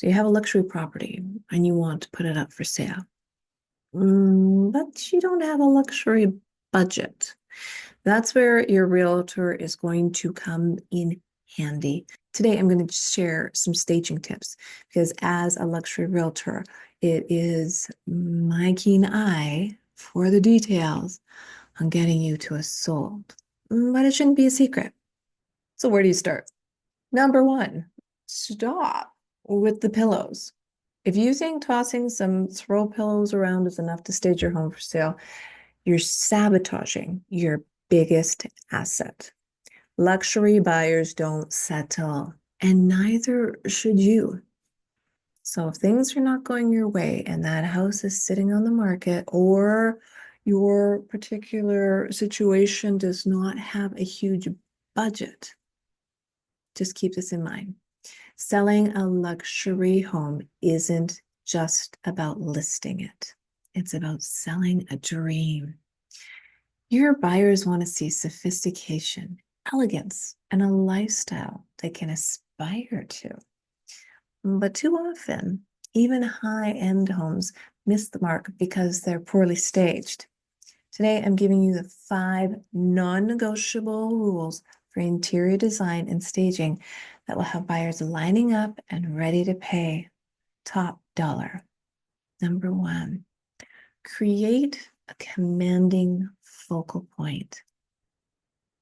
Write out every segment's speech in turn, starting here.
So you have a luxury property and you want to put it up for sale. But you don't have a luxury budget. That's where your realtor is going to come in handy. Today, I'm going to share some staging tips because as a luxury realtor, it is my keen eye for the details on getting you to a sold. But it shouldn't be a secret. So where do you start? Number one, stop with the pillows. If you think tossing some throw pillows around is enough to stage your home for sale, you're sabotaging your biggest asset. Luxury buyers don't settle, and neither should you. So if things are not going your way and that house is sitting on the market, or your particular situation does not have a huge budget, just keep this in mind. Selling a luxury home isn't just about listing it. It's about selling a dream. Your buyers want to see sophistication, elegance, and a lifestyle they can aspire to. But too often, even high-end homes miss the mark because they're poorly staged. Today, I'm giving you the 5 non-negotiable rules for interior design and staging that will have buyers lining up and ready to pay top dollar. Number 1, create a commanding focal point.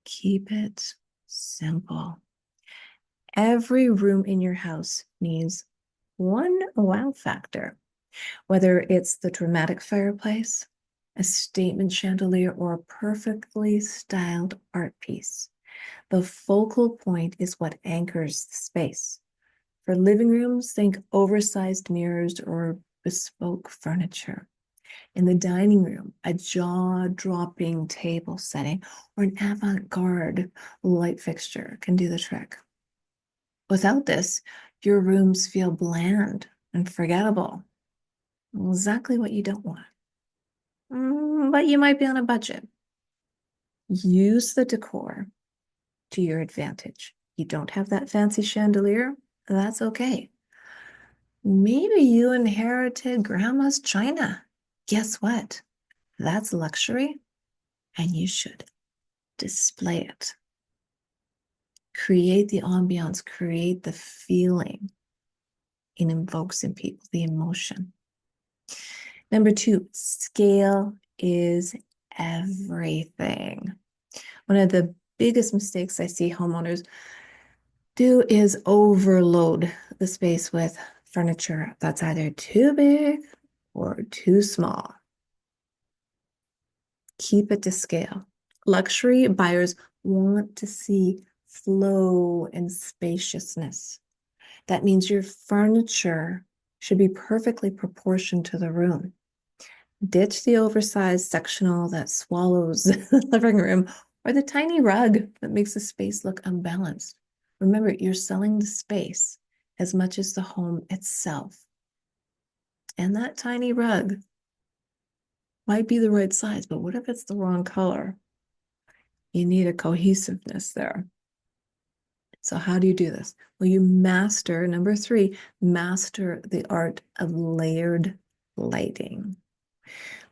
Keep it simple. Every room in your house needs one wow factor, whether it's the dramatic fireplace, a statement chandelier, or a perfectly styled art piece. The focal point is what anchors the space. For living rooms, think oversized mirrors or bespoke furniture. In the dining room, a jaw-dropping table setting or an avant-garde light fixture can do the trick. Without this, your rooms feel bland and forgettable. Exactly what you don't want. But you might be on a budget. Use the decor to your advantage. You don't have that fancy chandelier? That's okay. Maybe you inherited grandma's china. Guess what? That's luxury, and you should display it. Create the ambiance, create the feeling. It invokes in people the emotion. Number 2, scale is everything. One of the biggest mistakes I see homeowners do is overload the space with furniture that's either too big or too small. Keep it to scale. Luxury buyers want to see flow and spaciousness. That means your furniture should be perfectly proportioned to the room. Ditch the oversized sectional that swallows the living room or the tiny rug that makes the space look unbalanced. Remember, you're selling the space as much as the home itself. And that tiny rug might be the right size, but what if it's the wrong color? You need a cohesiveness there. So how do you do this? Well, you master, number 3, master the art of layered lighting.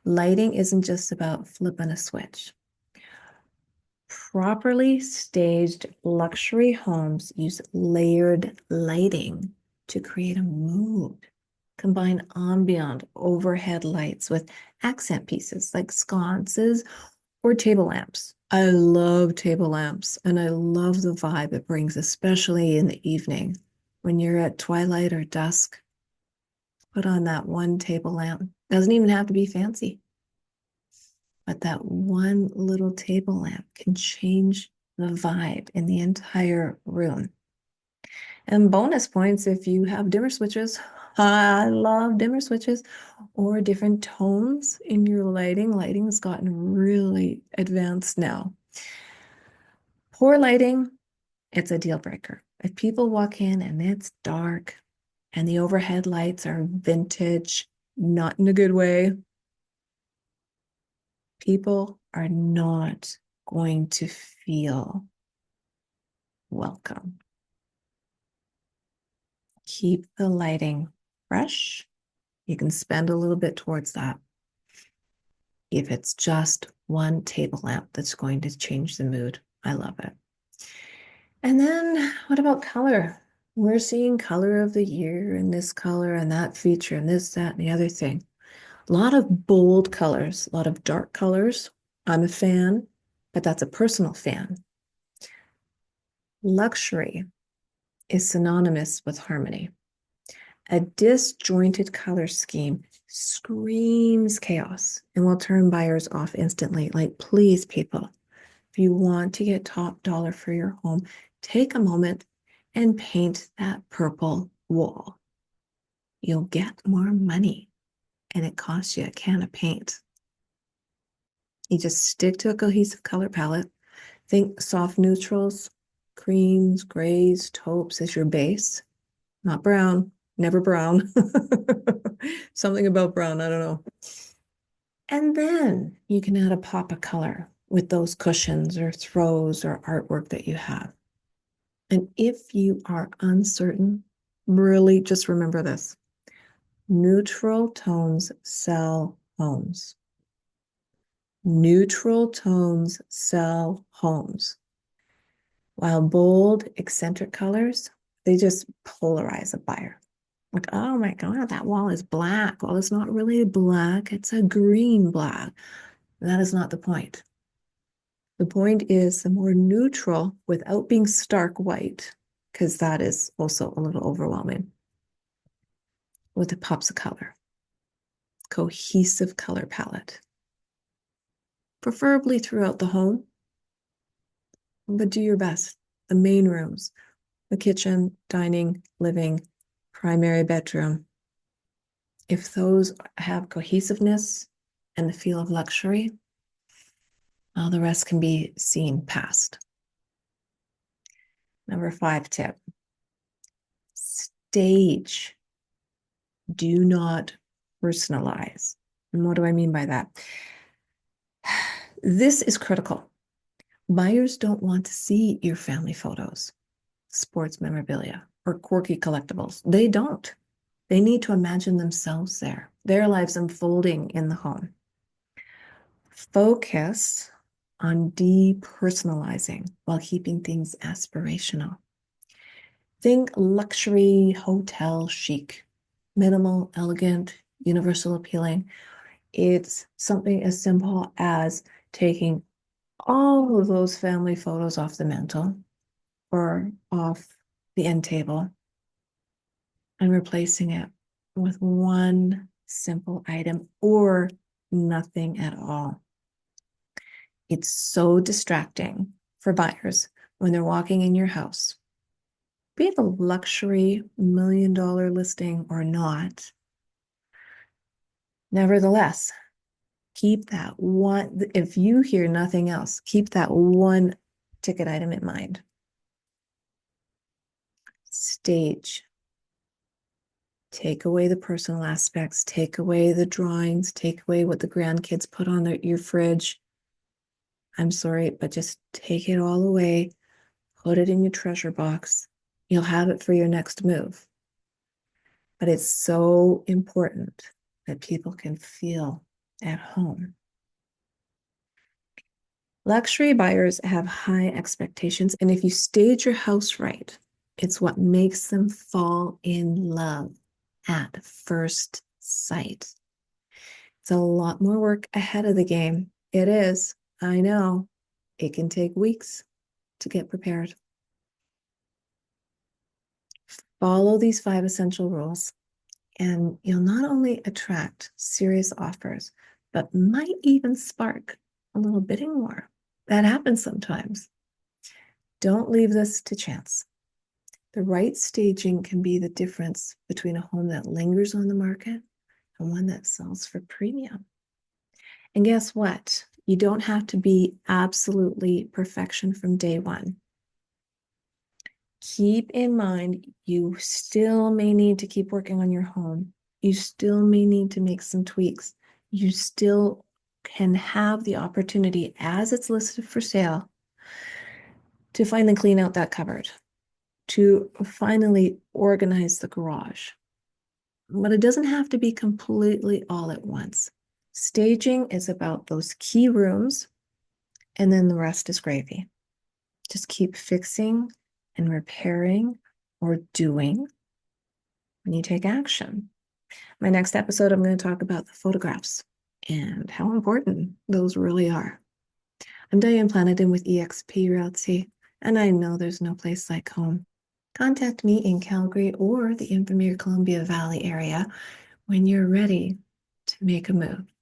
Lighting isn't just about flipping a switch. Properly staged luxury homes use layered lighting to create a mood. Combine ambient overhead lights with accent pieces like sconces or table lamps. I love table lamps, and I love the vibe it brings, especially in the evening. When you're at twilight or dusk, put on that one table lamp. Doesn't even have to be fancy, but that one little table lamp can change the vibe in the entire room. And bonus points if you have dimmer switches. I love dimmer switches or different tones in your lighting. Lighting has gotten really advanced now. Poor lighting, it's a deal breaker. If people walk in and it's dark and the overhead lights are vintage, not in a good way, people are not going to feel welcome. keep the lighting fresh. You can spend a little bit towards that. If it's just one table lamp that's going to change the mood, I love it. And then what about color? We're seeing color of the year and this color and that feature and this, that, and the other thing. A lot of bold colors, a lot of dark colors. I'm a fan, but that's a personal fan. Luxury is synonymous with harmony. A disjointed color scheme screams chaos and will turn buyers off instantly. Like, please, people, if you want to get top dollar for your home, take a moment and paint that purple wall. You'll get more money, and it costs you a can of paint. You just stick to a cohesive color palette. Think soft neutrals, creams, grays, taupes as your base. Not brown, never brown. Something about brown, I don't know. And then you can add a pop of color with those cushions or throws or artwork that you have. And if you are uncertain, really just remember this. Neutral tones sell homes. Neutral tones sell homes. While bold, eccentric colors, they just polarize a buyer. Like, oh my God, that wall is black. Well, it's not really black, it's a green black. That is not the point. The point is the more neutral without being stark white, because that is also a little overwhelming, with the pops of color. Cohesive color palette. Preferably throughout the home, but do your best. The main rooms, the kitchen, dining, living, primary bedroom. If those have cohesiveness and the feel of luxury, all the rest can be seen past. Number 5 tip. Stage. Do not personalize. And what do I mean by that? This is critical. Buyers don't want to see your family photos, sports memorabilia, or quirky collectibles. They don't. They need to imagine themselves there, their lives unfolding in the home. Focus on depersonalizing while keeping things aspirational. Think luxury hotel chic, minimal, elegant, universal appealing. It's something as simple as taking all of those family photos off the mantle or off the end table and replacing it with one simple item or nothing at all. It's so distracting for buyers when they're walking in your house. Be it a luxury $1 million listing or not. Nevertheless, keep that one, if you hear nothing else, keep that one ticket item in mind. Stage. Take away the personal aspects, take away the drawings, take away what the grandkids put on your fridge. I'm sorry, but just take it all away, put it in your treasure box. You'll have it for your next move. But it's so important that people can feel at home. Luxury buyers have high expectations, and if you stage your house right, it's what makes them fall in love at first sight. It's a lot more work ahead of the game. It is, I know. It can take weeks to get prepared. Follow these 5 essential rules, and you'll not only attract serious offers, but might even spark a little bidding war. That happens sometimes. Don't leave this to chance. The right staging can be the difference between a home that lingers on the market and one that sells for premium. And guess what? You don't have to be absolutely perfection from day one. Keep in mind, you still may need to keep working on your home. You still may need to make some tweaks. You still can have the opportunity, as it's listed for sale, to finally clean out that cupboard to finally organize the garage. But it doesn't have to be completely all at once. Staging is about those key rooms, and then the rest is gravy. Just keep fixing and repairing or doing when you take action. My next episode, I'm going to talk about the photographs and how important those really are. I'm Diane Planadin with eXp Realty, and I know there's no place like home. Contact me in Calgary or the Invermere Columbia Valley area when you're ready to make a move.